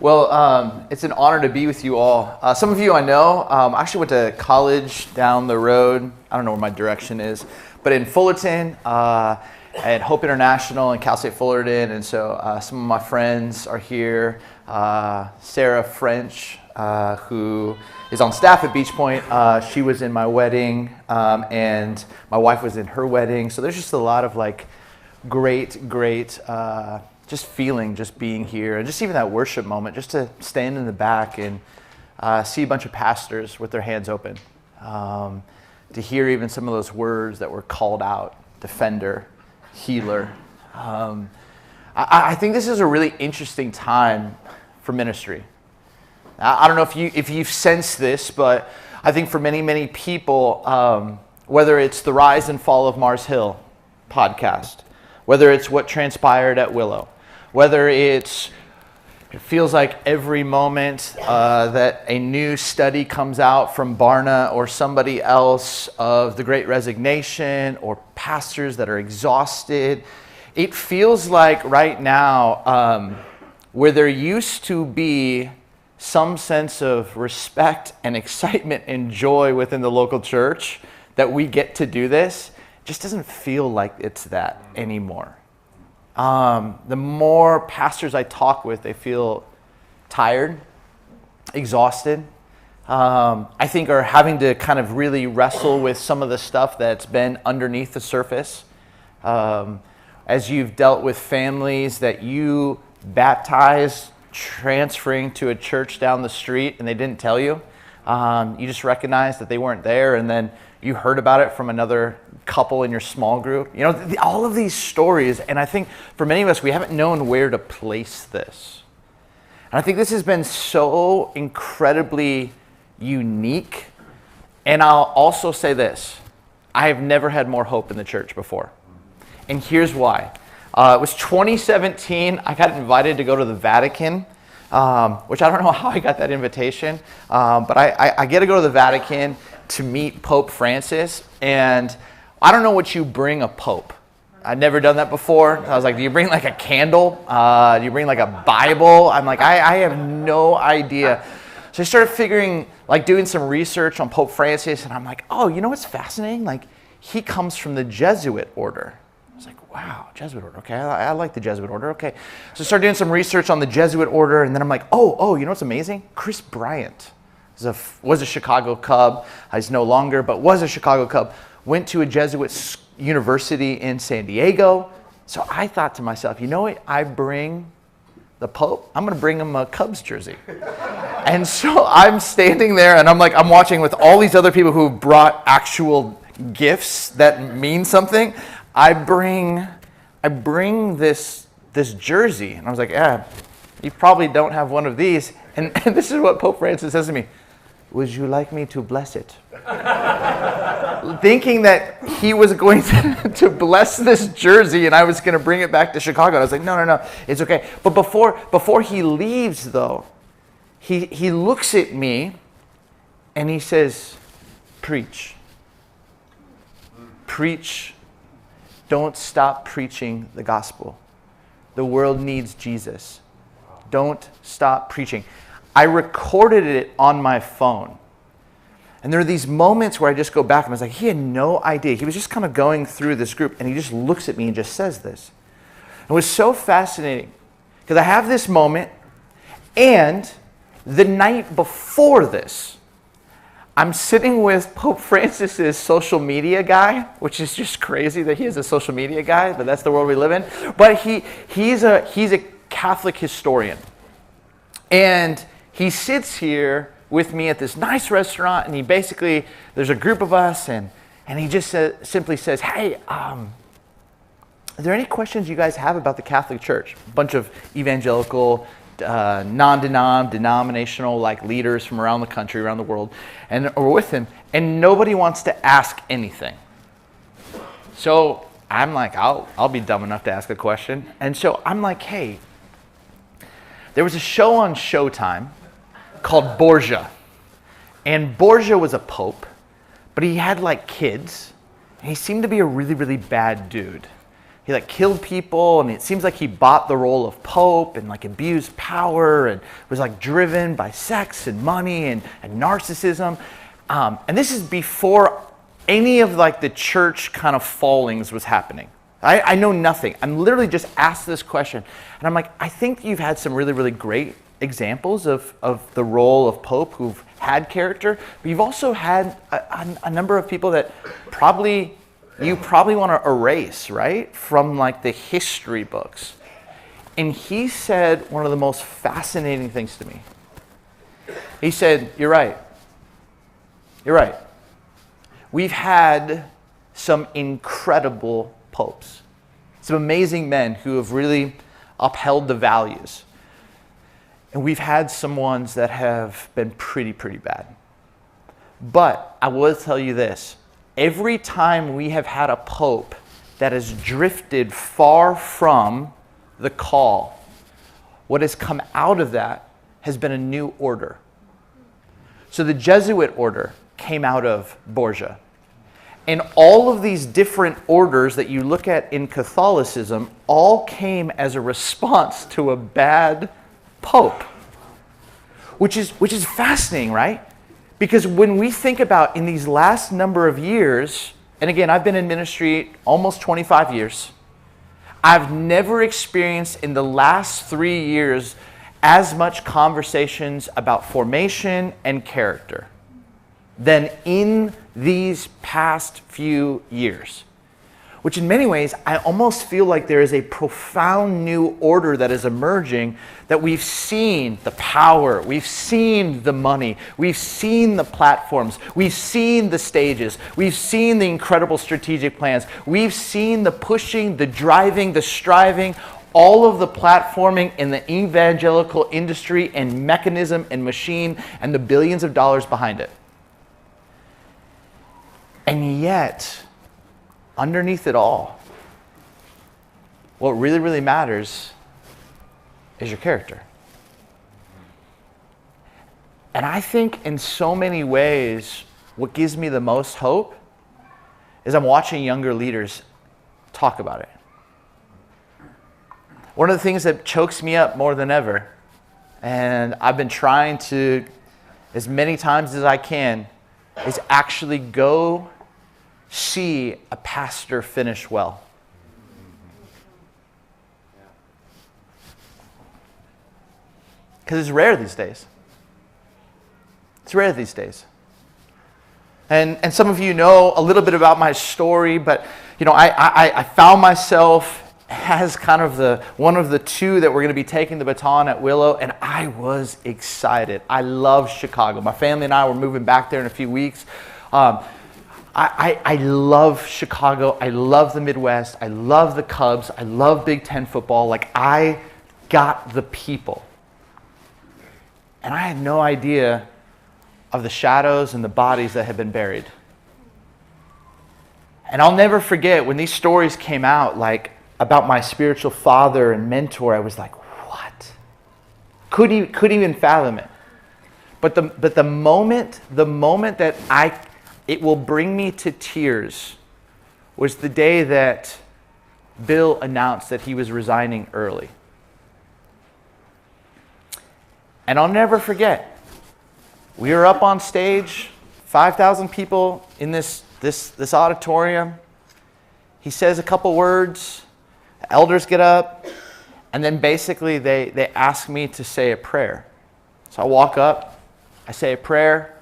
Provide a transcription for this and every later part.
It's an honor to be with you all. Some of you I know. I actually went to college down the road. I don't know where my direction is, but in Fullerton, at Hope International and Cal State Fullerton. And so some of my friends are here. Sarah French, who is on staff at Beach Point. She was in my wedding, and my wife was in her wedding. So there's just a lot of like great, just feeling, just being here, and just even that worship moment, just to stand in the back and see a bunch of pastors with their hands open, to hear even some of those words that were called out, defender, healer. I think this is a really interesting time for ministry. I don't know if you've sensed this, but I think for many people, whether it's the rise and fall of Mars Hill podcast, whether it's what transpired at Willow, whether it feels like every moment that a new study comes out from Barna or somebody else of the Great Resignation, or pastors that are exhausted, it feels like right now, where there used to be some sense of respect and excitement and joy within the local church that we get to do this, just doesn't feel like it's that anymore. The more pastors I talk with, they feel tired, exhausted. I think are having to kind of really wrestle with some of the stuff that's been underneath the surface. As you've dealt with families that you baptized, transferring to a church down the street, and they didn't tell you. You just recognized that they weren't there, and then you heard about it from another couple in your small group. You know, all of these stories, and I think for many of us, we haven't known where to place this. And I think this has been so incredibly unique. And I'll also say this: I have never had more hope in the church before. And here's why. It was 2017. I got invited to go to the Vatican, which I don't know how I got that invitation, but I get to go to the Vatican to meet Pope Francis, and I don't know what you bring a pope. I'd never done that before. I was like, do you bring like a candle? Do you bring like a Bible? I'm like, I have no idea. So I started doing some research on Pope Francis, and I'm like, oh, you know what's fascinating? Like, he comes from the Jesuit order. I was like, wow, Jesuit order. Okay, I like the Jesuit order. Okay. So I started doing some research on the Jesuit order, and then I'm like, oh, you know what's amazing? Chris Bryant was a Chicago Cub. He's no longer, but was a Chicago Cub. Went to a Jesuit university in San Diego. So I thought to myself, you know what? I bring the Pope. I'm going to bring him a Cubs jersey. And so I'm standing there, and I'm watching with all these other people who brought actual gifts that mean something. I bring this jersey, and I was like, yeah, you probably don't have one of these. And this is what Pope Francis says to me: would you like me to bless it? Thinking that he was going to bless this jersey and I was going to bring it back to Chicago. And I was like, no, it's okay. But before he leaves, though, he looks at me and he says, preach. Preach. Don't stop preaching the gospel. The world needs Jesus. Don't stop preaching. I recorded it on my phone. And there are these moments where I just go back and I was like, he had no idea. He was just kind of going through this group, and he just looks at me and just says this. It was so fascinating because I have this moment, and the night before this, I'm sitting with Pope Francis's social media guy, which is just crazy that he is a social media guy, but that's the world we live in. But he's a Catholic historian. And he sits here with me at this nice restaurant, and there's a group of us, and he just simply says, hey, are there any questions you guys have about the Catholic Church? A bunch of evangelical, denominational like leaders from around the country, around the world, and we're with him, and nobody wants to ask anything. So I'm like, I'll be dumb enough to ask a question. And so I'm like, hey, there was a show on Showtime called Borgia. And Borgia was a pope, but he had like kids. And he seemed to be a really, really bad dude. he like killed people, and it seems like he bought the role of pope and like abused power and was like driven by sex and money and narcissism. And this is before any of like the church kind of fallings was happening. I know nothing. I'm literally just asked this question, and I'm like, I think you've had some really, really great examples of the role of pope who've had character, but you've also had a number of people that you probably want to erase, right, from like the history books. And he said one of the most fascinating things to me. He said, you're right. You're right. We've had some incredible popes, some amazing men who have really upheld the values. And we've had some ones that have been pretty bad. But I will tell you this, every time we have had a pope that has drifted far from the call, what has come out of that has been a new order. So the Jesuit order came out of Borgia. And all of these different orders that you look at in Catholicism all came as a response to a bad pope, which is fascinating, right? Because when we think about in these last number of years, and again, I've been in ministry almost 25 years, I've never experienced in the last 3 years as much conversations about formation and character than in these past few years. Which in many ways, I almost feel like there is a profound new order that is emerging, that we've seen the power, we've seen the money, we've seen the platforms, we've seen the stages, we've seen the incredible strategic plans, we've seen the pushing, the driving, the striving, all of the platforming in the evangelical industry and mechanism and machine and the billions of dollars behind it. And yet, underneath it all, what really matters is your character. And I think in so many ways, what gives me the most hope is I'm watching younger leaders talk about it. One of the things that chokes me up more than ever, and I've been trying to, as many times as I can, is actually go see a pastor finish well. Because it's rare these days. It's rare these days. And some of you know a little bit about my story, but you know, I found myself as kind of one of the two that were going to be taking the baton at Willow, and I was excited. I love Chicago. My family and I were moving back there in a few weeks. I love Chicago. I love the Midwest. I love the Cubs. I love Big Ten football. Like, I got the people. And I had no idea of the shadows and the bodies that had been buried. And I'll never forget when these stories came out, like about my spiritual father and mentor, I was like, what? Couldn't even fathom it. But the moment that it will bring me to tears was the day that Bill announced that he was resigning early. And I'll never forget, we were up on stage, 5,000 people in this auditorium. He says a couple words, the elders get up, and then basically they ask me to say a prayer. So I walk up, I say a prayer,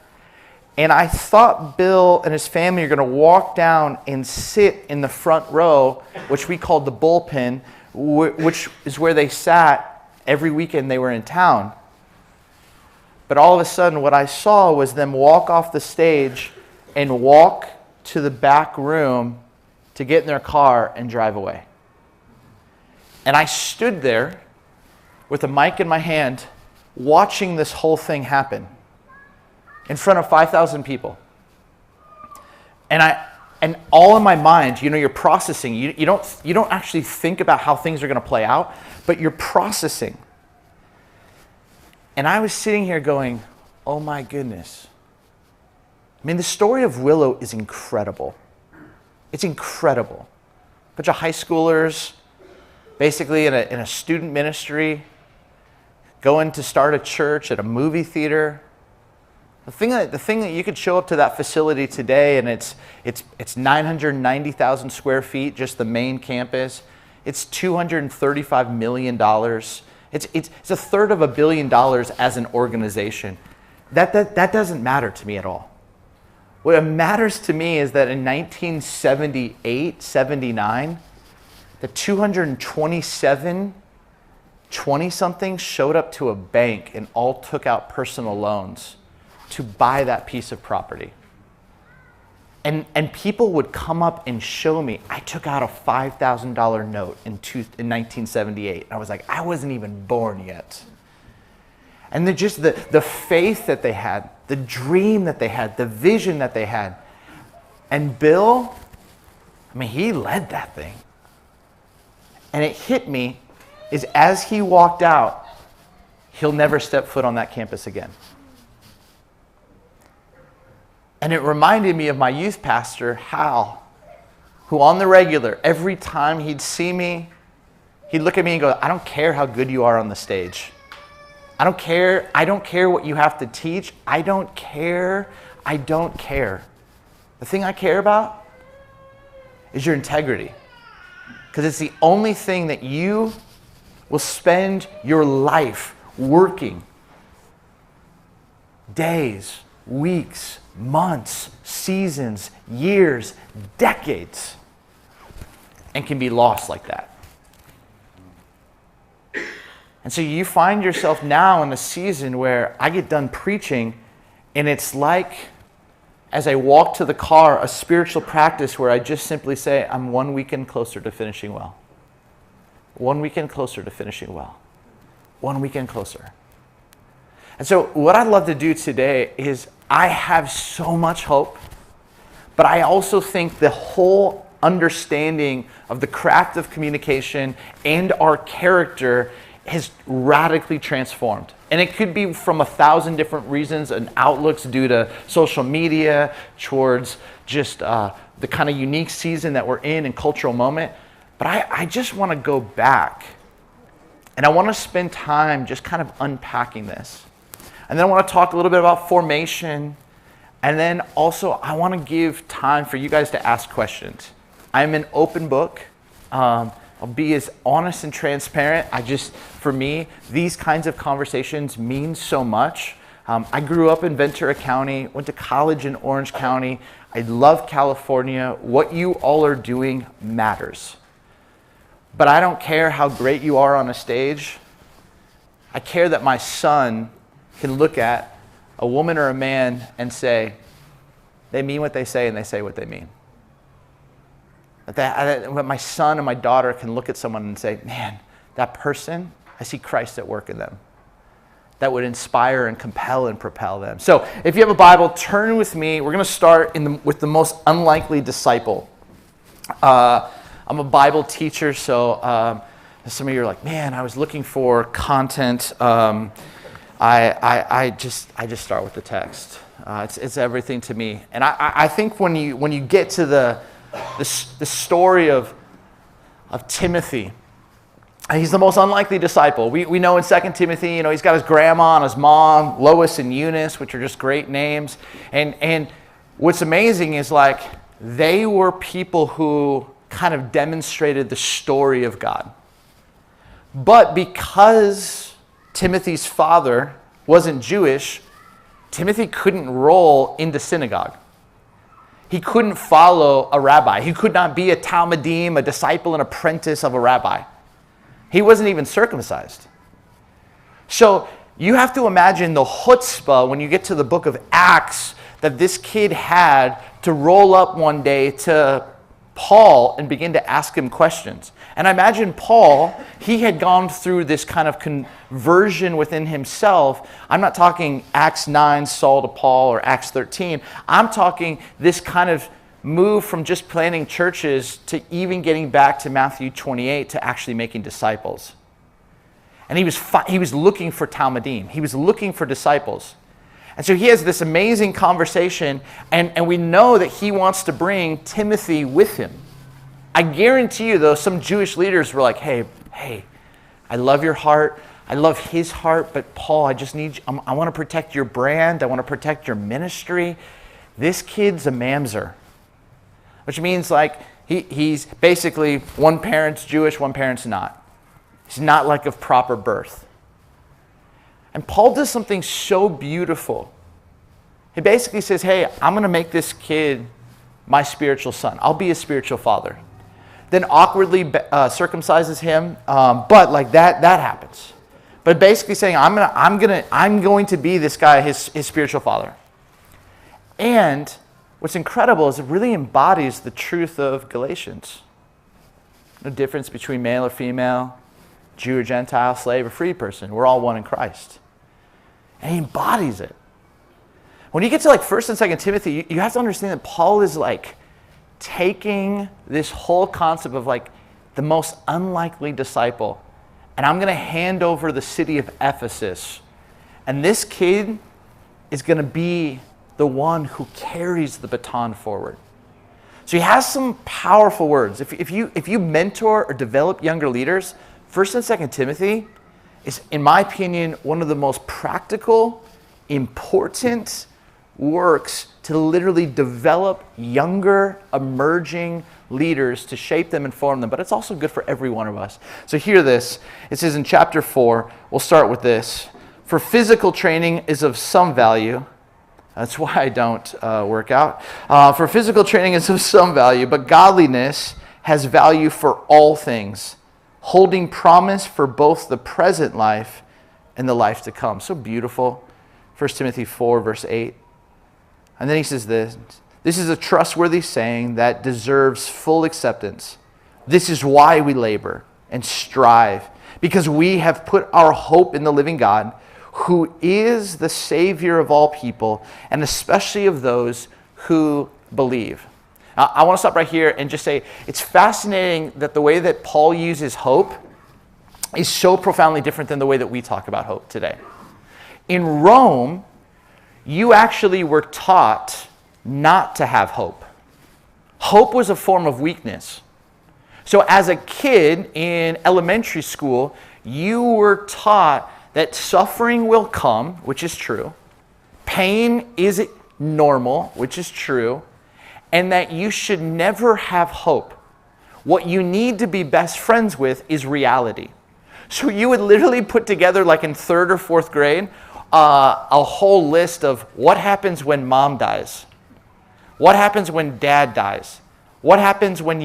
and I thought Bill and his family are going to walk down and sit in the front row, which we called the bullpen, which is where they sat every weekend they were in town. But all of a sudden, what I saw was them walk off the stage and walk to the back room to get in their car and drive away. And I stood there with a mic in my hand, watching this whole thing happen in front of 5,000 people. And all in my mind, you know, you're processing. You don't actually think about how things are going to play out, but you're processing. And I was sitting here going, oh my goodness. I mean, the story of Willow is incredible. It's incredible. bunch of high schoolers, basically in a student ministry, going to start a church at a movie theater. The thing that you could show up to that facility today, and it's 990,000 square feet, just the main campus. It's $235 million. It's a third of $1 billion as an organization. That doesn't matter to me at all. What matters to me is that in 1978, 79, the 227 20-somethings showed up to a bank and all took out personal loans to buy that piece of property. And people would come up and show me, I took out a $5,000 note in 1978. I was like, I wasn't even born yet. And the faith that they had, the dream that they had, the vision that they had. And Bill, I mean, he led that thing. And it hit me is as he walked out, he'll never step foot on that campus again. And it reminded me of my youth pastor, Hal, who on the regular, every time he'd see me, he'd look at me and go, I don't care how good you are on the stage. I don't care what you have to teach. I don't care. The thing I care about is your integrity. Because it's the only thing that you will spend your life working. Days, weeks, months, seasons, years, decades, and can be lost like that. And so you find yourself now in a season where I get done preaching, and it's like, as I walk to the car, a spiritual practice where I just simply say, I'm 1 weekend closer to finishing well. 1 weekend closer to finishing well. 1 weekend closer. And so what I'd love to do today is I have so much hope, but I also think the whole understanding of the craft of communication and our character has radically transformed. And it could be from 1,000 different reasons and outlooks due to social media, towards just the kind of unique season that we're in and cultural moment. But I just want to go back, and I want to spend time just kind of unpacking this. And then I want to talk a little bit about formation. And then also I want to give time for you guys to ask questions. I'm an open book. I'll be as honest and transparent. For me, these kinds of conversations mean so much. I grew up in Ventura County, went to college in Orange County. I love California. What you all are doing matters. But I don't care how great you are on a stage. I care that my son can look at a woman or a man and say, they mean what they say and they say what they mean. That my son and my daughter can look at someone and say, man, that person, I see Christ at work in them. That would inspire and compel and propel them. So if you have a Bible, turn with me. We're going to start with the most unlikely disciple. I'm a Bible teacher, so some of you are like, man, I was looking for content. I just start with the text. It's everything to me. And I think when you get to the story of Timothy, he's the most unlikely disciple. We know in 2 Timothy, he's got his grandma and his mom, Lois and Eunice, which are just great names. And what's amazing is like they were people who kind of demonstrated the story of God. But because Timothy's father wasn't Jewish, Timothy couldn't roll into synagogue. He couldn't follow a rabbi. He could not be a talmidim, a disciple, an apprentice of a rabbi. He wasn't even circumcised. So you have to imagine the chutzpah when you get to the book of Acts that this kid had to roll up one day to Paul and begin to ask him questions. And I imagine Paul, he had gone through this kind of conversion within himself. I'm not talking Acts 9, Saul to Paul, or Acts 13. I'm talking this kind of move from just planting churches to even getting back to Matthew 28 to actually making disciples. And he was looking for talmidim. He was looking for disciples. And so he has this amazing conversation, and we know that he wants to bring Timothy with him. I guarantee you, though, some Jewish leaders were like, hey, I love your heart. I love his heart, but Paul, I just need you. I want to protect your brand. I want to protect your ministry. This kid's a mamzer, which means like he's basically one parent's Jewish, one parent's not. He's not like of proper birth. And Paul does something so beautiful. He basically says, hey, I'm going to make this kid my spiritual son. I'll be his spiritual father. Then awkwardly circumcises him, but like that happens. But basically saying, I'm going to be this guy, his spiritual father. And what's incredible is it really embodies the truth of Galatians. No difference between male or female, Jew or Gentile, slave or free person. We're all one in Christ. And he embodies it. When you get to like 1st and 2nd Timothy, you have to understand that Paul is like taking this whole concept of like the most unlikely disciple, and I'm going to hand over the city of Ephesus. And this kid is going to be the one who carries the baton forward. So he has some powerful words. If you mentor or develop younger leaders, 1st and 2nd Timothy is, in my opinion, one of the most practical, important works to literally develop younger, emerging leaders, to shape them and form them. But it's also good for every one of us. So hear this. It says in chapter 4, we'll start with this. For physical training is of some value. That's why I don't work out. For physical training is of some value, but godliness has value for all things, holding promise for both the present life and the life to come. So beautiful. 1 Timothy 4, verse 8. And then he says this. This is a trustworthy saying that deserves full acceptance. This is why we labor and strive, because we have put our hope in the living God, who is the Savior of all people, and especially of those who believe. Now, I want to stop right here and just say it's fascinating that the way that Paul uses hope is so profoundly different than the way that we talk about hope today. In Rome, you actually were taught not to have hope. Hope was a form of weakness. So as a kid in elementary school, you were taught that suffering will come, which is true. Pain is normal, which is true. And that you should never have hope. What you need to be best friends with is reality. So you would literally put together, like in 3rd or 4th grade, a whole list of what happens when mom dies. What happens when dad dies? What happens when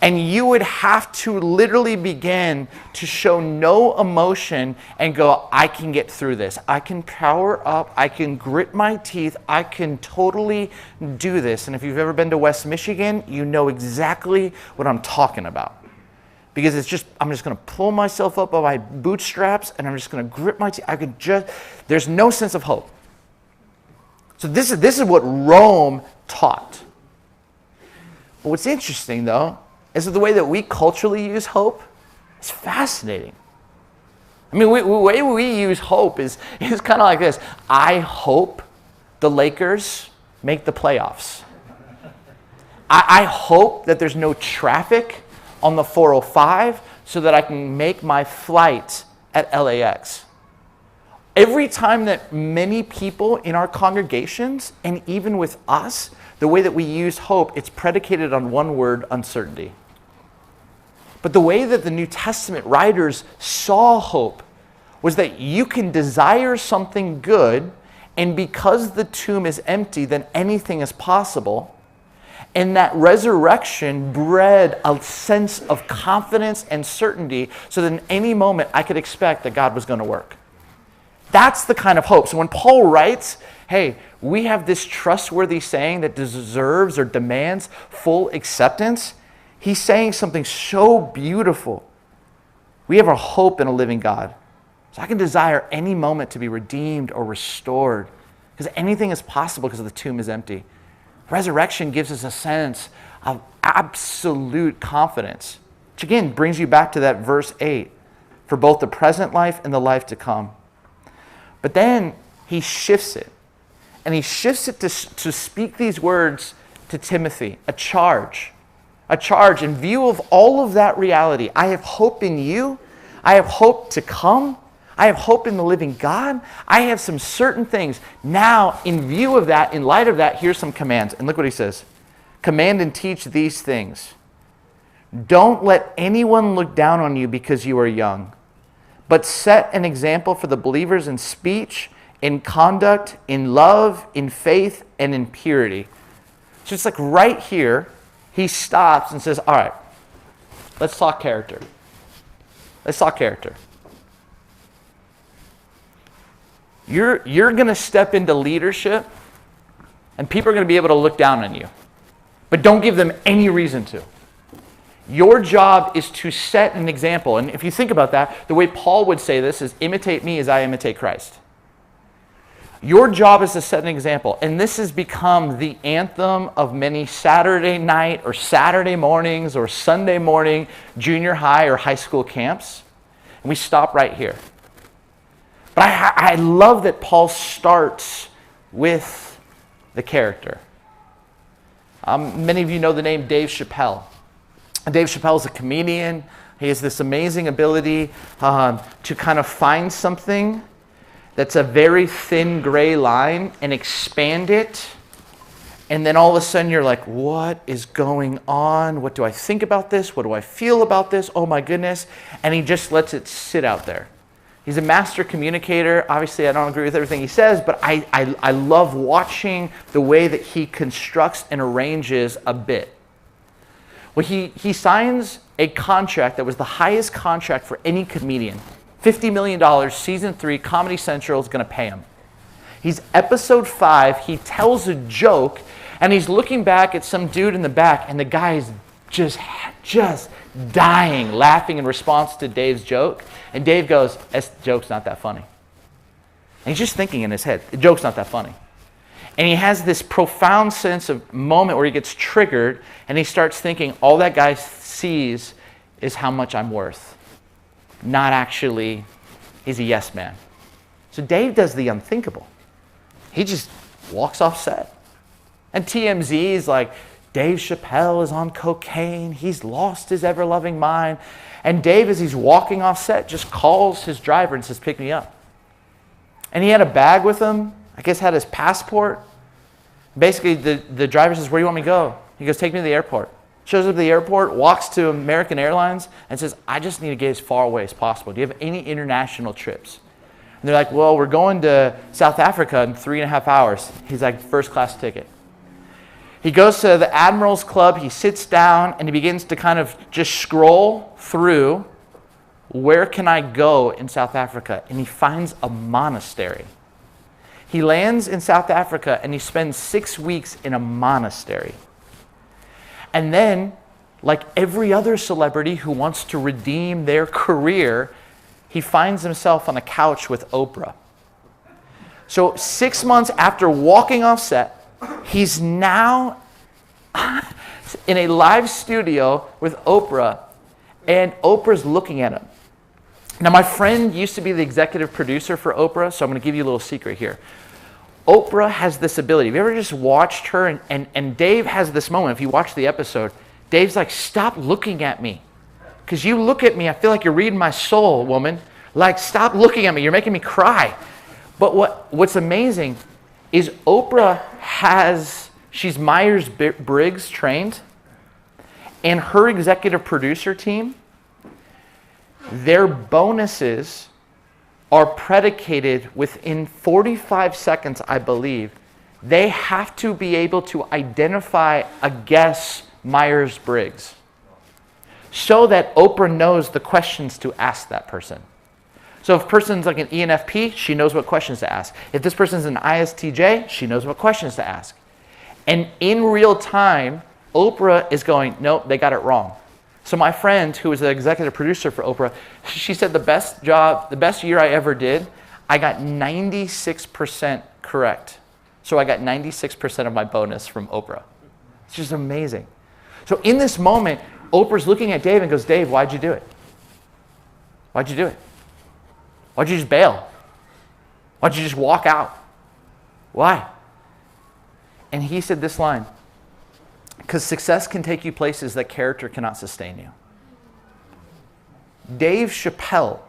and you would have to literally begin to show no emotion and go, I can get through this. I can power up. I can grit my teeth. I can totally do this. And if you've ever been to West Michigan, you know exactly what I'm talking about. Because I'm just going to pull myself up by my bootstraps and I'm just going to grit my teeth. There's no sense of hope. So this is what Rome taught. But what's interesting, though, is that the way that we culturally use hope is fascinating. I mean, the way we use hope is kind of like this. I hope the Lakers make the playoffs. I hope that there's no traffic on the 405 so that I can make my flight at LAX. Every time that many people in our congregations, and even with us, the way that we use hope, it's predicated on one word, uncertainty. But the way that the New Testament writers saw hope was that you can desire something good, and because the tomb is empty, then anything is possible. And that resurrection bred a sense of confidence and certainty so that in any moment I could expect that God was going to work. That's the kind of hope. So when Paul writes, hey, we have this trustworthy saying that deserves or demands full acceptance, he's saying something so beautiful. We have our hope in a living God. So I can desire any moment to be redeemed or restored because anything is possible because the tomb is empty. Resurrection gives us a sense of absolute confidence, which again brings you back to that verse 8, for both the present life and the life to come. But then he shifts it, and he shifts it to speak these words to Timothy, a charge, a charge in view of all of that reality. I have hope in you. I have hope to come. I have hope in the living God. I have some certain things. Now, in view of that, in light of that, here's some commands. And look what he says. Command and teach these things. Don't let anyone look down on you because you are young, but set an example for the believers in speech, in conduct, in love, in faith, and in purity. So it's like right here, he stops and says, all right, let's talk character. Let's talk character. You're going to step into leadership, and people are going to be able to look down on you. But don't give them any reason to. Your job is to set an example. And if you think about that, the way Paul would say this is, imitate me as I imitate Christ. Your job is to set an example. And this has become the anthem of many Saturday night or Saturday mornings or Sunday morning junior high or high school camps. And we stop right here. But I love that Paul starts with the character. Many of you know the name Dave Chappelle. Dave Chappelle is a comedian. He has this amazing ability to kind of find something that's a very thin gray line and expand it. And then all of a sudden you're like, what is going on? What do I think about this? What do I feel about this? Oh my goodness. And he just lets it sit out there. He's a master communicator. Obviously, I don't agree with everything he says, but I love watching the way that he constructs and arranges a bit. Well, he signs a contract that was the highest contract for any comedian. $50 million, season 3, Comedy Central is going to pay him. He's episode 5, he tells a joke, and he's looking back at some dude in the back, and the guy is just dying, laughing in response to Dave's joke. And Dave goes, this joke's not that funny. And he's just thinking in his head, the joke's not that funny. And he has this profound sense of moment where he gets triggered, and he starts thinking, all that guy sees is how much I'm worth. Not actually, he's a yes man. So Dave does the unthinkable. He just walks off set. And TMZ is like, Dave Chappelle is on cocaine. He's lost his ever-loving mind. And Dave, as he's walking off set, just calls his driver and says, pick me up. And he had a bag with him, I guess had his passport. Basically, the driver says, where do you want me to go? He goes, take me to the airport. Shows up at the airport, walks to American Airlines, and says, I just need to get as far away as possible. Do you have any international trips? And they're like, well, we're going to South Africa in 3.5 hours. He's like, first class ticket. He goes to the Admiral's Club, he sits down, and he begins to kind of just scroll through, where can I go in South Africa? And he finds a monastery. He lands in South Africa, and he spends 6 weeks in a monastery. And then, like every other celebrity who wants to redeem their career, he finds himself on a couch with Oprah. So 6 months after walking off set, he's now in a live studio with Oprah, and Oprah's looking at him. Now, my friend used to be the executive producer for Oprah, so I'm going to give you a little secret here. Oprah has this ability. Have you ever just watched her? And Dave has this moment. If you watch the episode, Dave's like, stop looking at me. Because you look at me, I feel like you're reading my soul, woman. Like, stop looking at me. You're making me cry. But what's amazing is Oprah she's Myers-Briggs trained, and her executive producer team, their bonuses are predicated within 45 seconds, I believe. They have to be able to identify a guess Myers-Briggs so that Oprah knows the questions to ask that person. So if a person's like an ENFP, she knows what questions to ask. If this person's an ISTJ, she knows what questions to ask. And in real time, Oprah is going, nope, they got it wrong. So my friend, who was the executive producer for Oprah, she said the best year I ever did, I got 96% correct. So I got 96% of my bonus from Oprah. It's just amazing. So in this moment, Oprah's looking at Dave and goes, Dave, why'd you do it? Why'd you do it? Why'd you just bail? Why'd you just walk out? Why? And he said this line. Because success can take you places that character cannot sustain you. Dave Chappelle,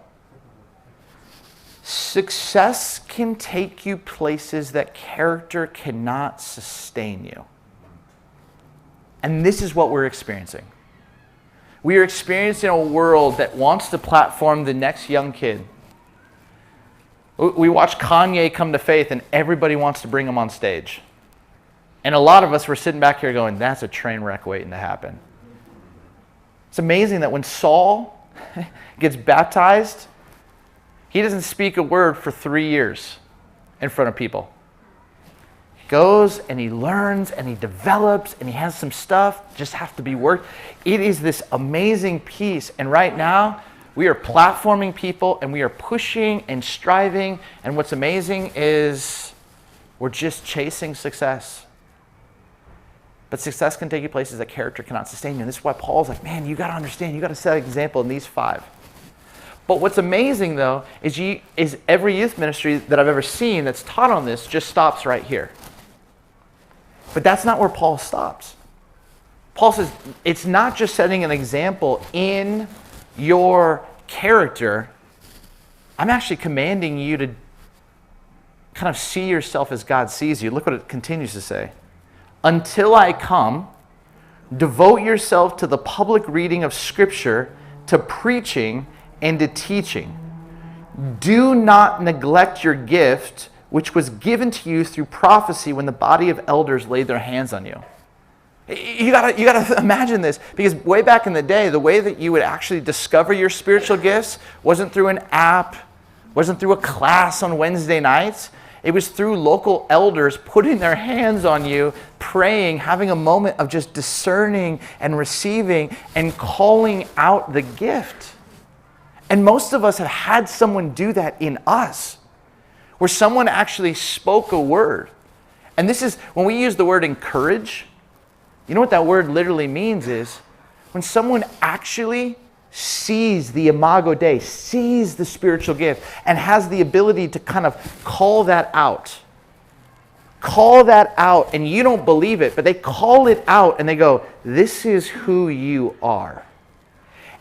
success can take you places that character cannot sustain you. And this is what we're experiencing. We are experiencing a world that wants to platform the next young kid. We watch Kanye come to faith and everybody wants to bring him on stage. And a lot of us were sitting back here going, that's a train wreck waiting to happen. It's amazing that when Saul gets baptized, he doesn't speak a word for 3 years in front of people. He goes and he learns and he develops and he has some stuff, just have to be worked. It is this amazing piece. And right now, we are platforming people and we are pushing and striving. And what's amazing is we're just chasing success. But success can take you places that character cannot sustain you. And this is why Paul's like, man, you got to understand, you got to set an example in these 5. But what's amazing, though, is every youth ministry that I've ever seen that's taught on this just stops right here. But that's not where Paul stops. Paul says it's not just setting an example in your character. I'm actually commanding you to kind of see yourself as God sees you. Look what it continues to say. Until I come, devote yourself to the public reading of Scripture, to preaching, and to teaching. Do not neglect your gift, which was given to you through prophecy when the body of elders laid their hands on you. You gotta imagine this, because way back in the day, the way that you would actually discover your spiritual gifts wasn't through an app, wasn't through a class on Wednesday nights. It was through local elders putting their hands on you, praying, having a moment of just discerning and receiving and calling out the gift. And most of us have had someone do that in us, where someone actually spoke a word. And this is, when we use the word encourage, you know what that word literally means is when someone actually sees the imago Dei, sees the spiritual gift, and has the ability to kind of call that out. Call that out, and you don't believe it, but they call it out and they go, this is who you are.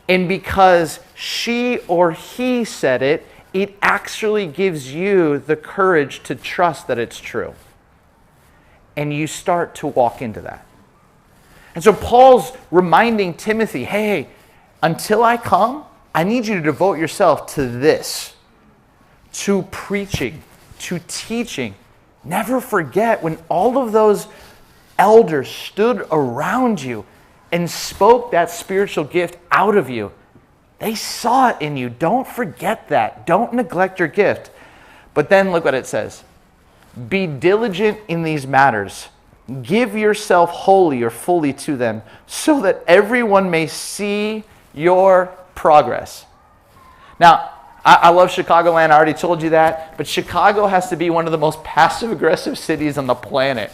And because she or he said it, it actually gives you the courage to trust that it's true. And you start to walk into that. And so Paul's reminding Timothy, hey, until I come, I need you to devote yourself to this, to preaching, to teaching. Never forget when all of those elders stood around you and spoke that spiritual gift out of you. They saw it in you. Don't forget that. Don't neglect your gift. But then look what it says. Be diligent in these matters. Give yourself wholly or fully to them, so that everyone may see your progress. Now, I love Chicagoland. I already told you that. But Chicago has to be one of the most passive-aggressive cities on the planet.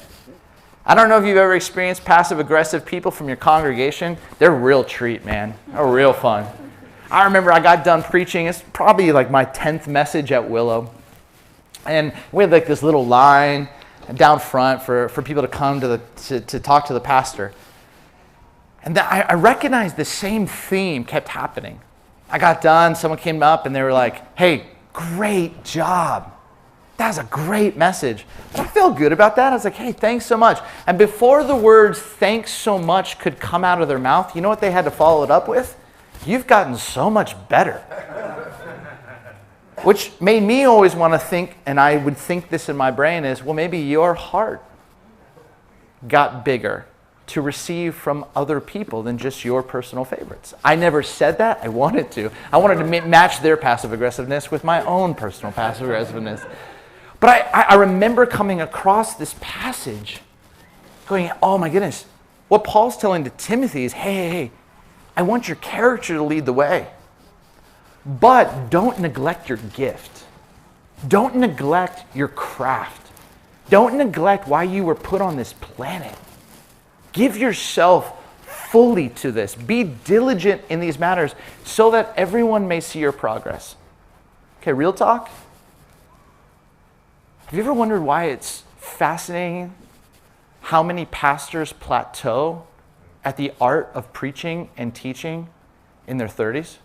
I don't know if you've ever experienced passive-aggressive people from your congregation. They're a real treat, man. They're real fun. I remember I got done preaching. It's probably like my 10th message at Willow. And we had like this little line down front for people to come to talk to the pastor. And I recognized the same theme kept happening. I got done, someone came up and they were like, hey, great job. That was a great message. And I felt good about that. I was like, hey, thanks so much. And before the words thanks so much could come out of their mouth, you know what they had to follow it up with? You've gotten so much better. Which made me always want to think, and I would think this in my brain is, well, maybe your heart got bigger to receive from other people than just your personal favorites. I never said that. I wanted to. I wanted to match their passive aggressiveness with my own personal passive aggressiveness. But I remember coming across this passage going, oh my goodness. What Paul's telling to Timothy is, hey, I want your character to lead the way. But don't neglect your gift. Don't neglect your craft. Don't neglect why you were put on this planet. Give yourself fully to this. Be diligent in these matters so that everyone may see your progress. Okay, real talk. Have you ever wondered why it's fascinating how many pastors plateau at the art of preaching and teaching in their 30s?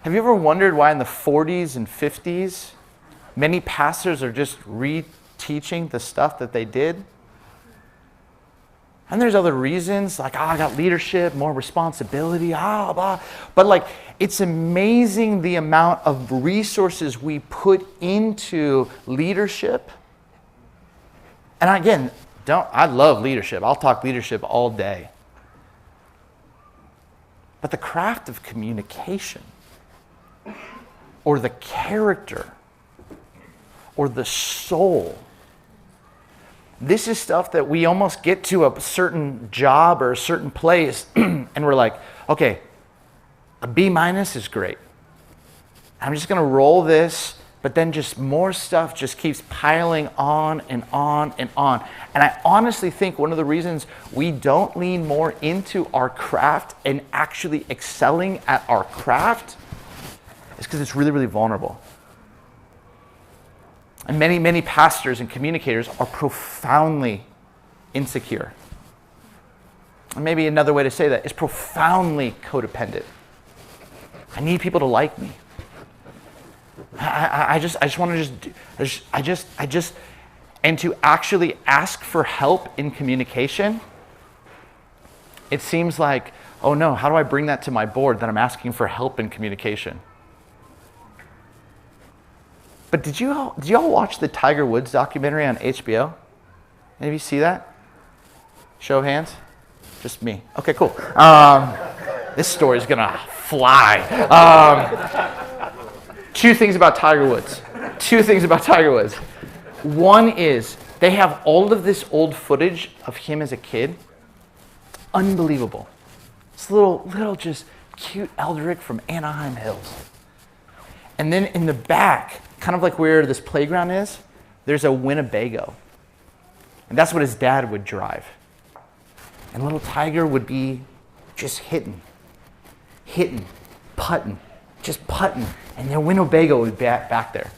Have you ever wondered why in the 40s and 50s, many pastors are just reteaching the stuff that they did? And there's other reasons, like, I got leadership, more responsibility, blah. But like, it's amazing the amount of resources we put into leadership. And again, I love leadership. I'll talk leadership all day. But the craft of communication, or the character, or the soul, this is stuff that we almost get to a certain job or a certain place and we're like, okay, a B- is great. I'm just going to roll this, but then just more stuff just keeps piling on and on and on. And I honestly think one of the reasons we don't lean more into our craft and actually excelling at our craft is because it's really, really vulnerable. And many, many pastors and communicators are profoundly insecure. And maybe another way to say that is profoundly codependent. I need people to like me. I just want to and to actually ask for help in communication, it seems like, oh no, how do I bring that to my board that I'm asking for help in communication? But did you all watch the Tiger Woods documentary on HBO? Any of you see that? Show of hands? Just me. Okay, cool. This story's gonna fly. Two things about Tiger Woods. One is they have all of this old footage of him as a kid. Unbelievable. This little just cute Eldrick from Anaheim Hills. And then in the back, kind of like where this playground is, there's a Winnebago. And that's what his dad would drive. And little Tiger would be just hitting, putting. And their Winnebago would be back there.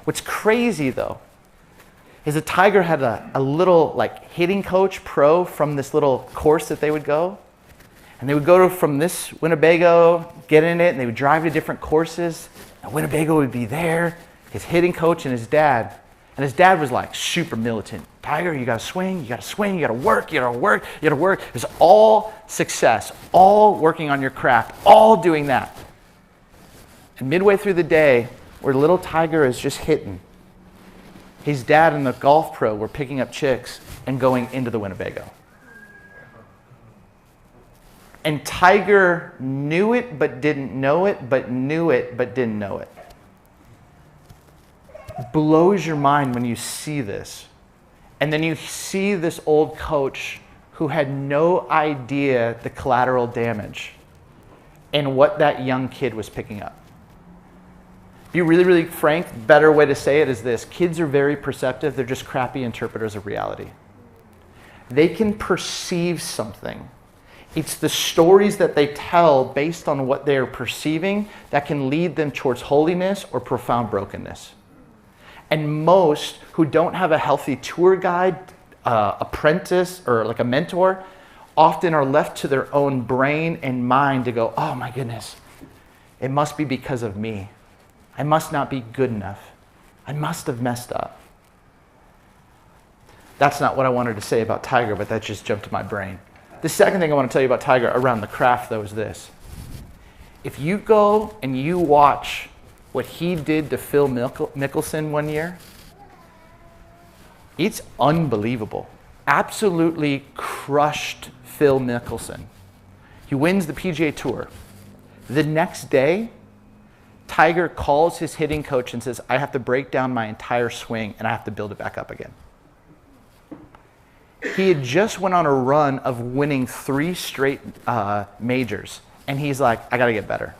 What's crazy though, is that Tiger had a little like hitting coach pro from this little course that they would go. And they would go from this Winnebago, get in it, and they would drive to different courses. And Winnebago would be there, his hitting coach and his dad. And his dad was like super militant. Tiger, you gotta swing, you gotta work. It was all success, all working on your craft, all doing that. And midway through the day, where little Tiger is just hitting, his dad and the golf pro were picking up chicks and going into the Winnebago. And Tiger knew it but didn't know it, but knew it but didn't know it. Blows your mind when you see this. And then you see this old coach who had no idea the collateral damage and what that young kid was picking up. Be really, really frank, better way to say it is this. Kids are very perceptive. They're just crappy interpreters of reality. They can perceive something. It's the stories that they tell based on what they're perceiving that can lead them towards holiness or profound brokenness. And most who don't have a healthy tour guide, apprentice, or like a mentor, often are left to their own brain and mind to go, oh my goodness, it must be because of me. I must not be good enough. I must have messed up. That's not what I wanted to say about Tiger, but that just jumped to my brain. The second thing I want to tell you about Tiger around the craft, though, is this. If you go and you watch what he did to Phil Mickelson one year, it's unbelievable. Absolutely crushed Phil Mickelson. He wins the PGA Tour. The next day, Tiger calls his hitting coach and says, I have to break down my entire swing and I have to build it back up again. He had just went on a run of winning 3 straight majors. And he's like, I got to get better.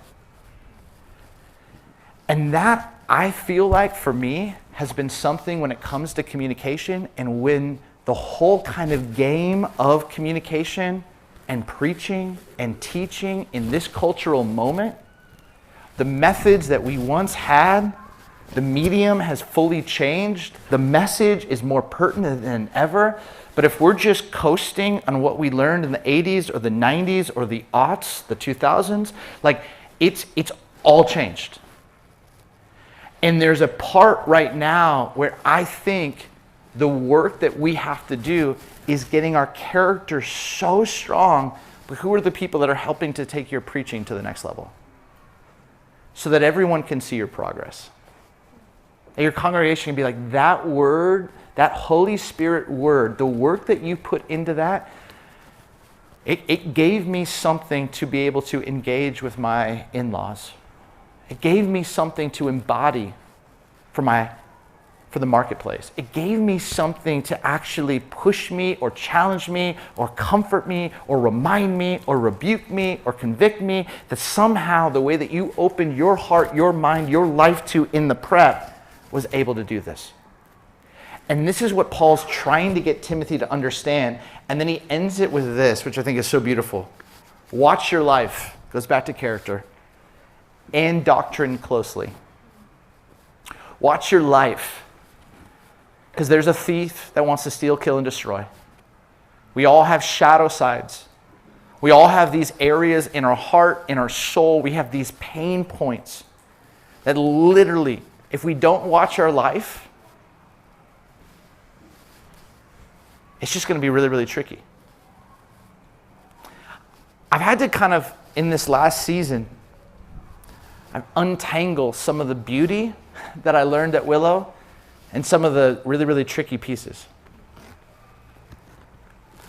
And that, I feel like, for me, has been something when it comes to communication and when the whole kind of game of communication and preaching and teaching in this cultural moment, the methods that we once had The medium has fully changed. The message is more pertinent than ever. But if we're just coasting on what we learned in the 80s or the 90s or the aughts, the 2000s, like it's all changed. And there's a part right now where I think the work that we have to do is getting our character so strong. But who are the people that are helping to take your preaching to the next level? So that everyone can see your progress. And your congregation can be like, that word, that Holy Spirit word, the work that you put into that, it gave me something to be able to engage with my in-laws. It gave me something to embody for the marketplace. It gave me something to actually push me or challenge me or comfort me or remind me or rebuke me or convict me that somehow the way that you opened your heart, your mind, your life to in the prep was able to do this. And this is what Paul's trying to get Timothy to understand. And then he ends it with this, which I think is so beautiful. Watch your life, goes back to character, and doctrine closely. Watch your life. Because there's a thief that wants to steal, kill, and destroy. We all have shadow sides. We all have these areas in our heart, in our soul. We have these pain points that literally, if we don't watch our life, it's just going to be really, really tricky. I've had to kind of, in this last season, untangle some of the beauty that I learned at Willow and some of the really, really tricky pieces.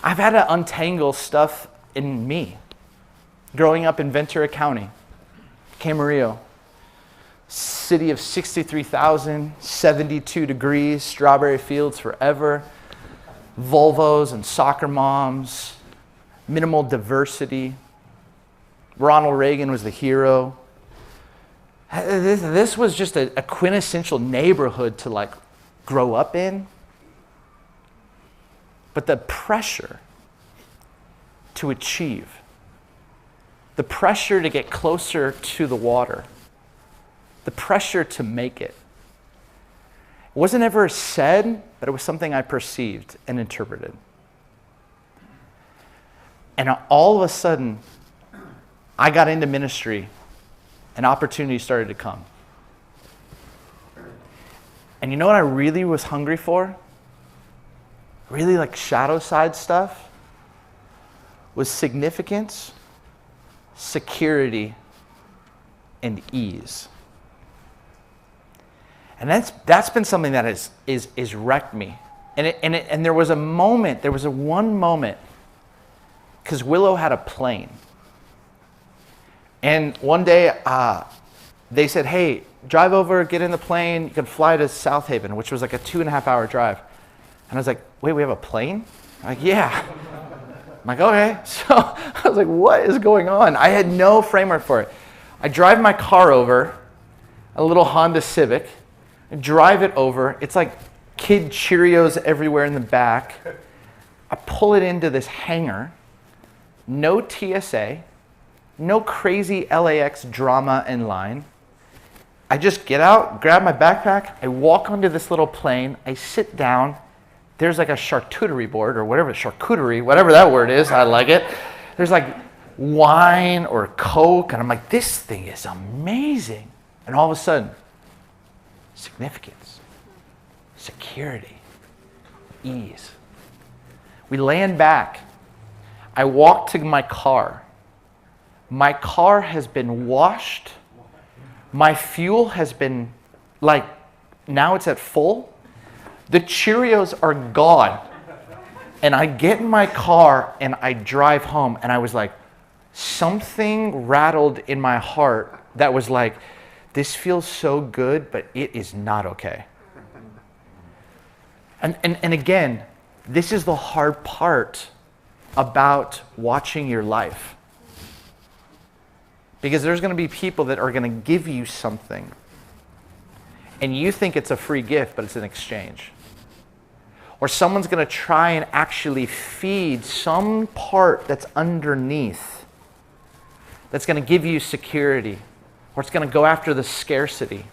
I've had to untangle stuff in me. Growing up in Ventura County, Camarillo, city of 63,000, 72 degrees, strawberry fields forever, Volvos and soccer moms, minimal diversity. Ronald Reagan was the hero. This was just a quintessential neighborhood to like grow up in. But the pressure to achieve, the pressure to get closer to the water, the pressure to make it, it wasn't ever said, but it was something I perceived and interpreted. And all of a sudden, I got into ministry and opportunities started to come. And you know what I really was hungry for? Really like shadow side stuff? Was significance, security, and ease. And that's been something that is wrecked me. And there was a moment, there was one moment, because Willow had a plane. And one day they said, hey, drive over, get in the plane, you can fly to South Haven, which was like a 2.5-hour drive. And I was like, wait, we have a plane? I'm like, yeah. I'm like, okay. So I was like, what is going on? I had no framework for it. I drive my car over, a little Honda Civic, and drive it over. It's like kid Cheerios everywhere in the back. I pull it into this hangar, no TSA, no crazy LAX drama in line. I just get out, grab my backpack, I walk onto this little plane, I sit down. There's like a charcuterie board or whatever that word is, I like it. There's like wine or Coke, and I'm like, this thing is amazing. And all of a sudden, significance, security, ease. We land back. I walk to my car. My car has been washed. My fuel has been like, now it's at full. The Cheerios are gone. And I get in my car and I drive home and I was like, something rattled in my heart that was like, this feels so good, but it is not okay. And again, this is the hard part about watching your life. Because there's going to be people that are going to give you something. And you think it's a free gift, but it's an exchange. Or someone's going to try and actually feed some part that's underneath that's going to give you security. Or it's going to go after the scarcity.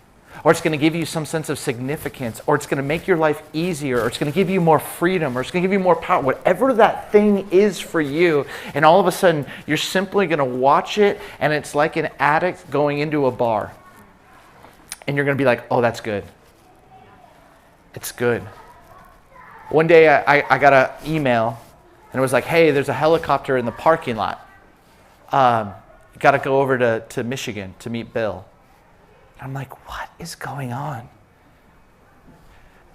or it's going to give you some sense of significance, or it's going to make your life easier, or it's going to give you more freedom, or it's going to give you more power, whatever that thing is for you. And all of a sudden, you're simply going to watch it, and it's like an addict going into a bar. And you're going to be like, oh, that's good. It's good. One day, I got an email, and it was like, hey, there's a helicopter in the parking lot. You got to go over to Michigan to meet Bill. And I'm like, what is going on?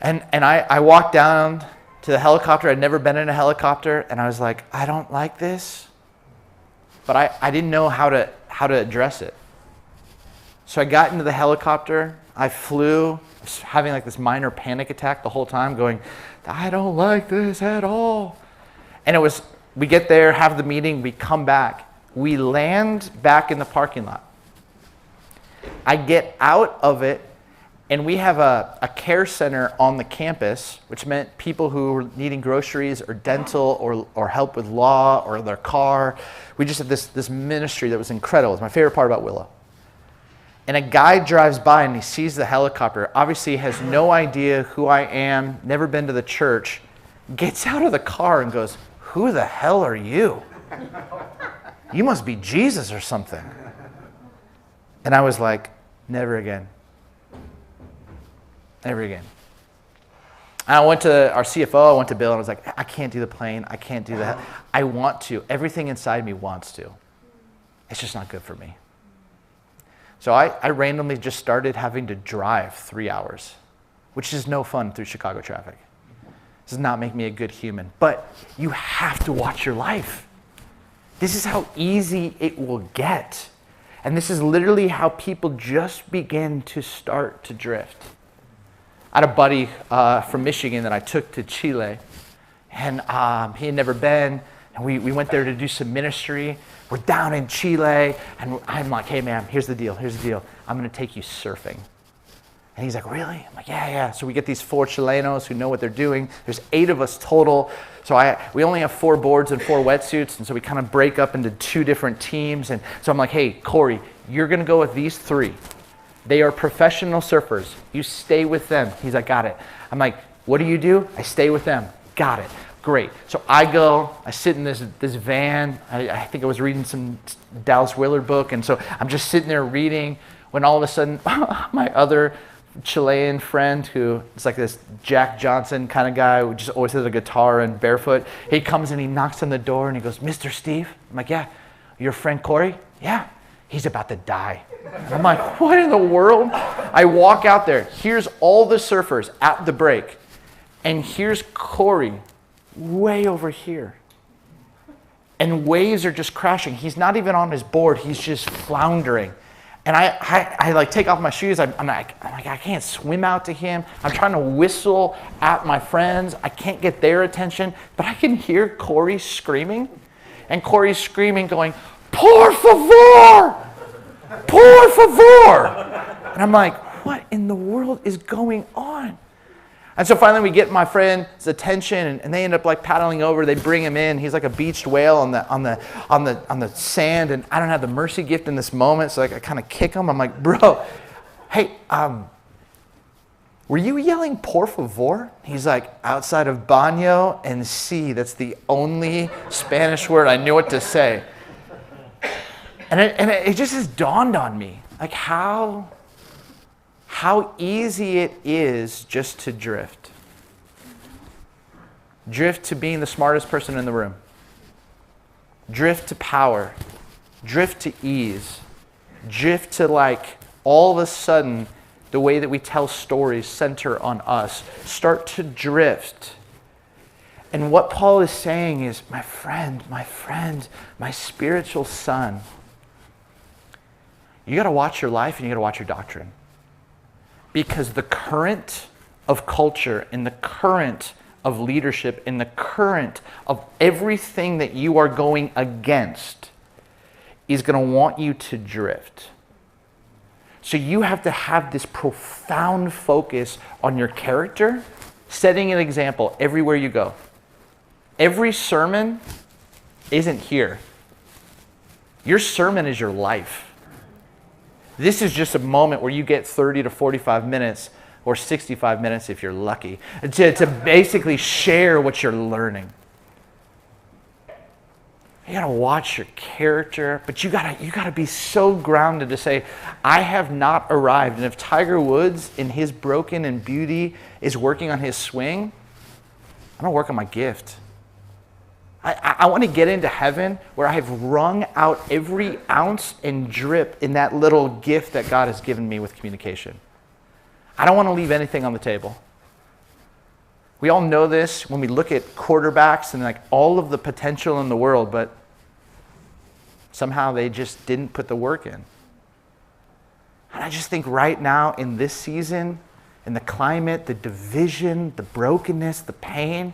And I walked down to the helicopter. I'd never been in a helicopter, and I was like, I don't like this. But I didn't know how to address it. So I got into the helicopter. I flew, I was having like this minor panic attack the whole time, going, I don't like this at all. And it was, we get there, have the meeting, we come back. We land back in the parking lot. I get out of it, and we have a care center on the campus, which meant people who were needing groceries or dental or help with law or their car. We just had this ministry that was incredible. It's my favorite part about Willow. And a guy drives by and he sees the helicopter, obviously has no idea who I am, never been to the church, gets out of the car and goes, who the hell are you? You must be Jesus or something. And I was like, never again. Never again. And I went to our CFO, I went to Bill, and I was like, I can't do the plane. I can't do that. I want to. Everything inside me wants to. It's just not good for me. So I randomly just started having to drive 3 hours, which is no fun through Chicago traffic. This does not make me a good human. But you have to watch your life. This is how easy it will get. And this is literally how people just begin to start to drift. I had a buddy from Michigan that I took to Chile, and he had never been, and we went there to do some ministry. We're down in Chile, and I'm like, hey man, here's the deal. I'm gonna take you surfing. And he's like, really? I'm like, yeah. So we get these 4 Chilenos who know what they're doing. There's 8 of us total. So we only have 4 boards and 4 wetsuits, and so we kind of break up into 2 different teams. And so I'm like, hey, Corey, you're going to go with these 3. They are professional surfers. You stay with them. He's like, got it. I'm like, what do? I stay with them. Got it. Great. So I go, I sit in this van. I think I was reading some Dallas Willard book, and so I'm just sitting there reading when all of a sudden my other Chilean friend, who is like this Jack Johnson kind of guy who just always has a guitar and barefoot, he comes and he knocks on the door and he goes, Mr. Steve? I'm like, yeah. Your friend Corey? Yeah. He's about to die. And I'm like, what in the world? I walk out there. Here's all the surfers at the break. And here's Corey way over here. And waves are just crashing. He's not even on his board. He's just floundering. And I like take off my shoes. I'm like, I can't swim out to him. I'm trying to whistle at my friends. I can't get their attention, but I can hear Corey screaming. And Corey's screaming, going, por favor! Por favor! And I'm like, what in the world is going on? And so finally we get my friend's attention, and they end up like paddling over. They bring him in. He's like a beached whale on the sand, and I don't have the mercy gift in this moment, so like I kind of kick him. I'm like, bro, hey, were you yelling por favor? He's like, outside of baño and sí, that's the only Spanish word I knew what to say. And it just has dawned on me, like how easy it is just to drift. Drift to being the smartest person in the room. Drift to power. Drift to ease. Drift to like all of a sudden the way that we tell stories center on us. Start to drift. And what Paul is saying is, my friend, my spiritual son, you got to watch your life and you got to watch your doctrine. Because the current of culture and the current of leadership and the current of everything that you are going against is going to want you to drift. So you have to have this profound focus on your character, setting an example everywhere you go. Every sermon isn't here. Your sermon is your life. This is just a moment where you get 30 to 45 minutes or 65 minutes if you're lucky to basically share what you're learning. You gotta watch your character, but you gotta be so grounded to say, I have not arrived. And if Tiger Woods in his broken and beauty is working on his swing, I'm gonna work on my gift. I want to get into heaven where I have wrung out every ounce and drip in that little gift that God has given me with communication. I don't want to leave anything on the table. We all know this when we look at quarterbacks and like all of the potential in the world, but somehow they just didn't put the work in. And I just think right now in this season, in the climate, the division, the brokenness, the pain,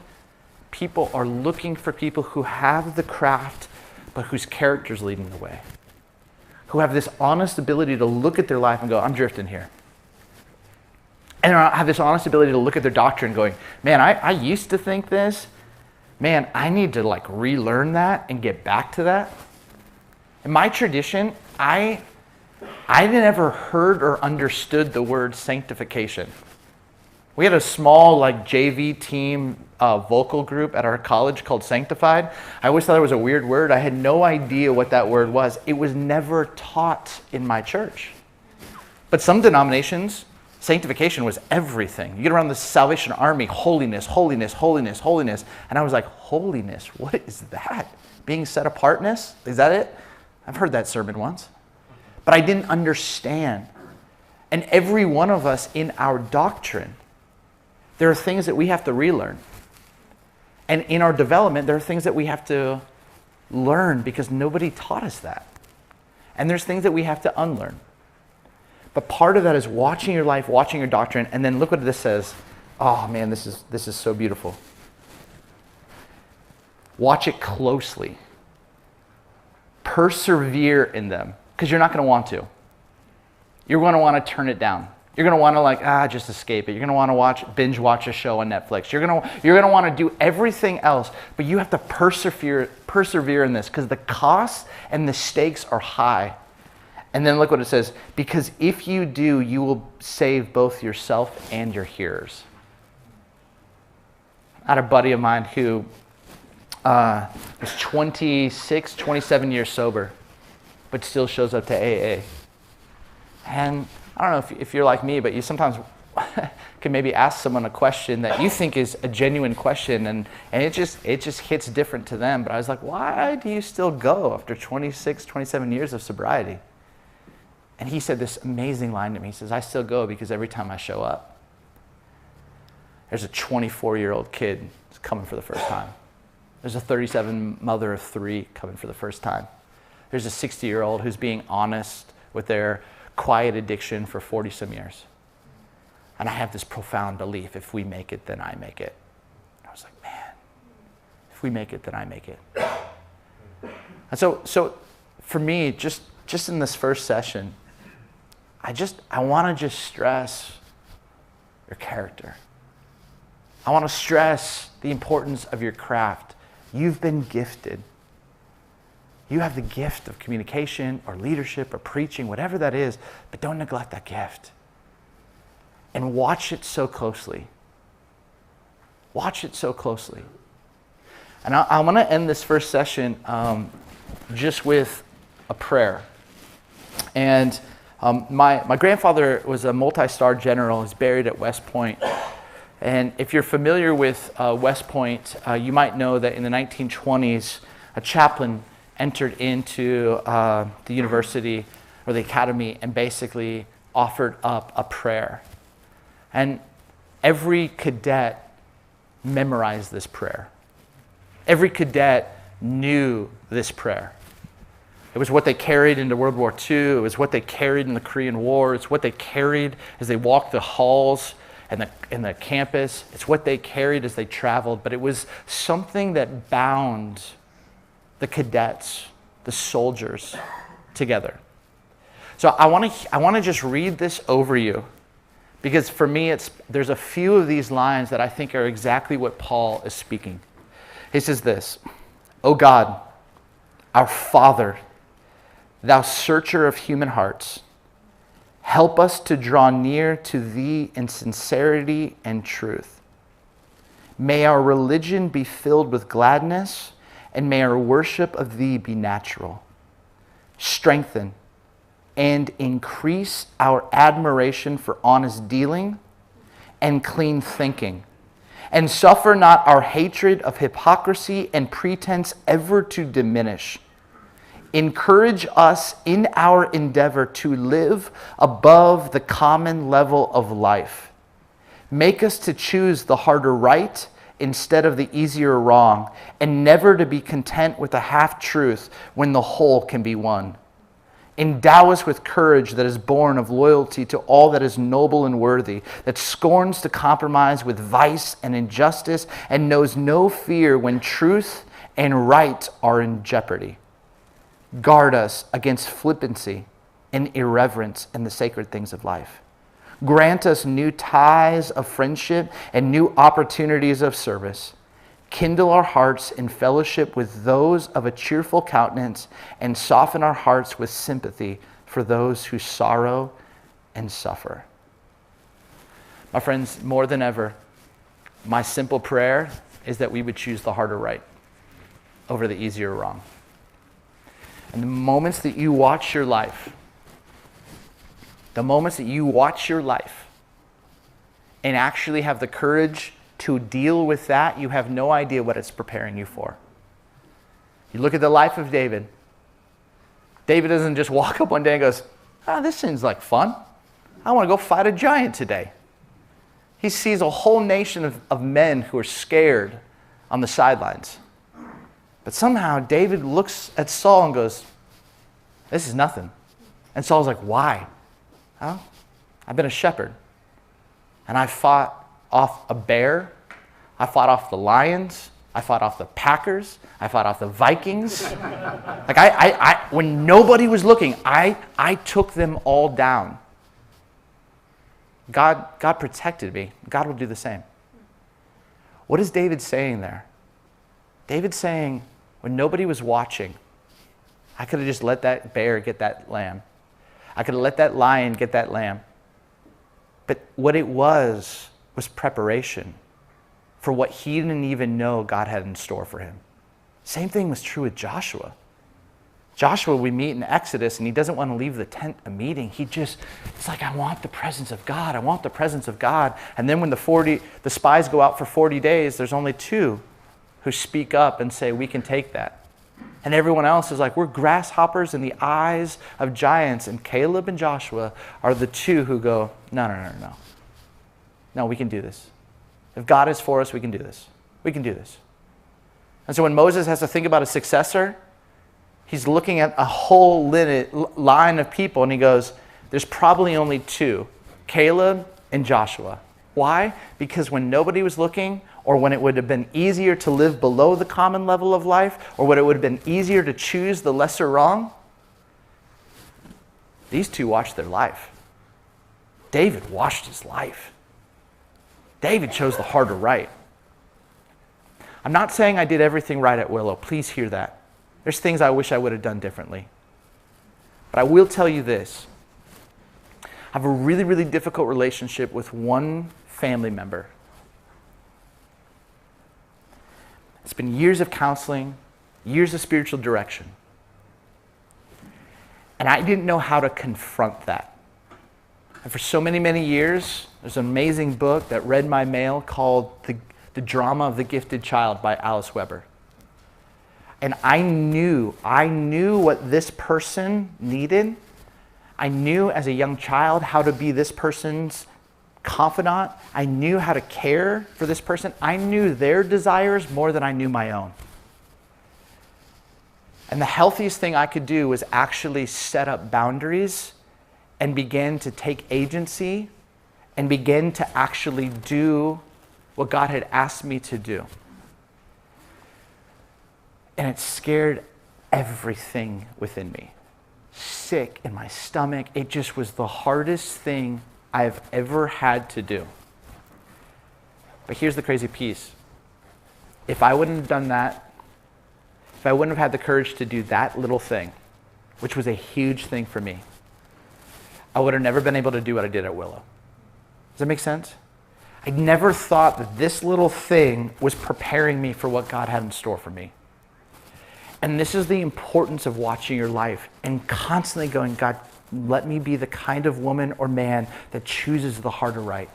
people are looking for people who have the craft, but whose character's leading the way. Who have this honest ability to look at their life and go, I'm drifting here. And have this honest ability to look at their doctrine going, man, I used to think this. Man, I need to like relearn that and get back to that. In my tradition, I never heard or understood the word sanctification. We had a small like JV team vocal group at our college called Sanctified. I always thought it was a weird word. I had no idea what that word was. It was never taught in my church. But some denominations, sanctification was everything. You get around the Salvation Army, holiness, holiness, holiness, holiness. And I was like, holiness, what is that? Being set apartness? Is that it? I've heard that sermon once. But I didn't understand. And every one of us in our doctrine, there are things that we have to relearn. And in our development, there are things that we have to learn because nobody taught us that. And there's things that we have to unlearn. But part of that is watching your life, watching your doctrine, and then look what this says. Oh man, this is so beautiful. Watch it closely. Persevere in them, because you're not going to want to. You're going to want to turn it down. You're going to want to just escape it. You're going to want to binge watch a show on Netflix. You're going to want to do everything else, but you have to persevere in this because the costs and the stakes are high. And then look what it says, because if you do, you will save both yourself and your hearers. I had a buddy of mine who was 26, 27 years sober, but still shows up to AA. And I don't know if you're like me, but you sometimes can maybe ask someone a question that you think is a genuine question, and it just hits different to them. But I was like, why do you still go after 26, 27 years of sobriety? And he said this amazing line to me. He says, I still go because every time I show up, there's a 24-year-old kid who's coming for the first time. There's a 37 mother of 3 coming for the first time. There's a 60-year-old who's being honest with their quiet addiction for 40-some years. And I have this profound belief, if we make it, then I make it. And I was like, man, if we make it, then I make it. And so for me, just in this first session, I want to just stress your character. I want to stress the importance of your craft. You've been gifted. You have the gift of communication or leadership or preaching, whatever that is, but don't neglect that gift. And watch it so closely. Watch it so closely. And I want to end this first session just with a prayer. And my grandfather was a multi-star general. He's buried at West Point. And if you're familiar with West Point, you might know that in the 1920s, a chaplain entered into the university or the academy and basically offered up a prayer. And every cadet memorized this prayer. Every cadet knew this prayer. It was what they carried into World War II. It was what they carried in the Korean War. It's what they carried as they walked the halls and the campus. It's what they carried as they traveled. But it was something that bound the cadets, the soldiers, together. So I want to just read this over you, because for me, there's a few of these lines that I think are exactly what Paul is speaking. He says this, "O God, our Father, thou searcher of human hearts, Help us to draw near to thee in sincerity and truth. May our religion be filled with gladness, and may our worship of thee be natural. Strengthen and increase our admiration for honest dealing and clean thinking, and suffer not our hatred of hypocrisy and pretense ever to diminish. Encourage us in our endeavor to live above the common level of life. Make us to choose the harder right instead of the easier wrong, and never to be content with a half-truth when the whole can be won. Endow us with courage that is born of loyalty to all that is noble and worthy, that scorns to compromise with vice and injustice, and knows no fear when truth and right are in jeopardy. Guard us against flippancy and irreverence in the sacred things of life. Grant us new ties of friendship and new opportunities of service. Kindle our hearts in fellowship with those of a cheerful countenance, and soften our hearts with sympathy for those who sorrow and suffer. My friends, more than ever, my simple prayer is that we would choose the harder right over the easier wrong. And the moments that you watch your life, and actually have the courage to deal with that, you have no idea what it's preparing you for. You look at the life of David. David doesn't just walk up one day and goes, this seems like fun. I want to go fight a giant today. He sees a whole nation of men who are scared on the sidelines. But somehow David looks at Saul and goes, this is nothing. And Saul's like, why? Oh, I've been a shepherd. And I fought off a bear. I fought off the lions. I fought off the Packers. I fought off the Vikings. Like when nobody was looking, I took them all down. God protected me. God will do the same. What is David saying there? David's saying, when nobody was watching, I could have just let that bear get that lamb. I could have let that lion get that lamb. But what it was preparation for what he didn't even know God had in store for him. Same thing was true with Joshua. Joshua, we meet in Exodus, and he doesn't want to leave the tent of meeting. It's like, I want the presence of God. I want the presence of God. And then when the spies go out for 40 days, there's only 2 who speak up and say, we can take that. And everyone else is like, we're grasshoppers in the eyes of giants. And Caleb and Joshua are the 2 who go, no. No, we can do this. If God is for us, we can do this. We can do this. And so when Moses has to think about a successor, he's looking at a whole line of people, and he goes, there's probably only 2, Caleb and Joshua. Why? Because when nobody was looking, or when it would have been easier to live below the common level of life, or when it would have been easier to choose the lesser wrong, these 2 watched their life. David watched his life. David chose the harder right. I'm not saying I did everything right at Willow. Please hear that. There's things I wish I would have done differently. But I will tell you this. I have a really, really difficult relationship with one family member. It's been years of counseling, years of spiritual direction. And I didn't know how to confront that. And for so many, many years, there's an amazing book that read my mail called The Drama of the Gifted Child by Alice Weber. And I knew what this person needed. I knew as a young child how to be this person's confidant. I knew how to care for this person. I knew their desires more than I knew my own. And the healthiest thing I could do was actually set up boundaries and begin to take agency and begin to actually do what God had asked me to do. And it scared everything within me. Sick in my stomach. It just was the hardest thing I've ever had to do. But here's the crazy piece. If I wouldn't have done that, if I wouldn't have had the courage to do that little thing, which was a huge thing for me, I would have never been able to do what I did at Willow. Does that make sense? I never thought that this little thing was preparing me for what God had in store for me. And this is the importance of watching your life and constantly going, God, let me be the kind of woman or man that chooses the harder right,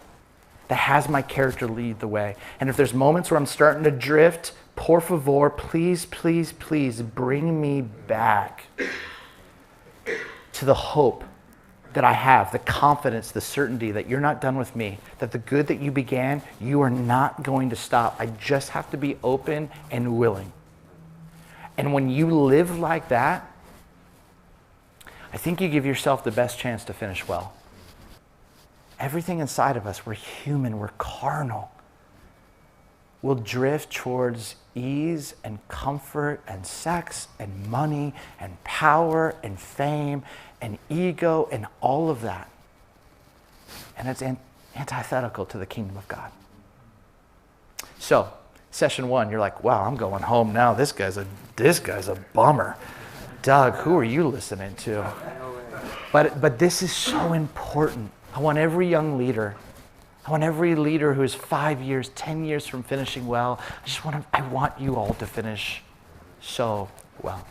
that has my character lead the way. And if there's moments where I'm starting to drift, por favor, please, please, please bring me back to the hope that I have, the confidence, the certainty that you're not done with me, that the good that you began, you are not going to stop. I just have to be open and willing. And when you live like that, I think you give yourself the best chance to finish well. Everything inside of us, we're human, we're carnal. We'll drift towards ease and comfort and sex and money and power and fame and ego and all of that. And it's antithetical to the kingdom of God. So, session 1, you're like, wow, I'm going home now. This guy's a bummer. Doug, who are you listening to? But this is so important. I want every young leader, I want every leader who is 5 years, 10 years from finishing well, I want you all to finish so well.